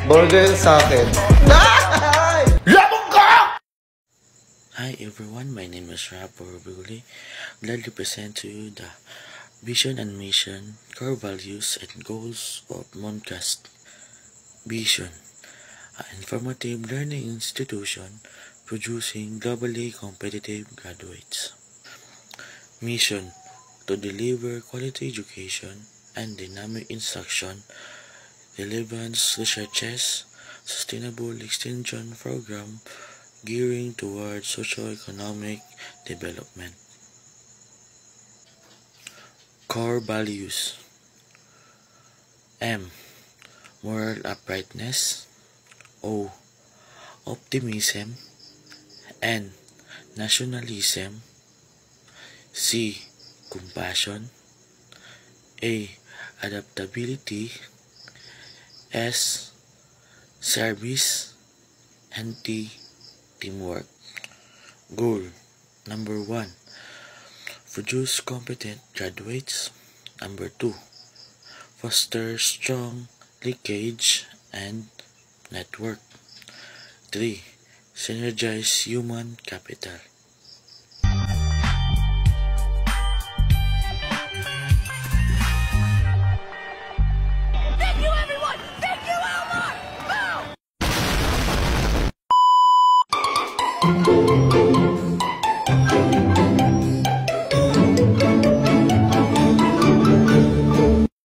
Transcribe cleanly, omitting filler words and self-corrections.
Burger sa akin. Labog ka! Hi everyone, my name is Rapper Buli. Glad to present to you the vision and mission, core values and goals of Moncast. Vision: an informative learning institution producing globally competitive graduates. Mission: to deliver quality education and dynamic instruction, relevance researches, sustainable extension program gearing towards socio-economic development. Core values: M. Moral uprightness. O. Optimism. N. Nationalism. C. Compassion. A. Adaptability. S. Service. And T. Teamwork. Goal: number 1, produce competent graduates. Number 2, foster strong linkage and network. 3, synergize human capital. Thank you, everyone! Thank you, Elmar! Boom!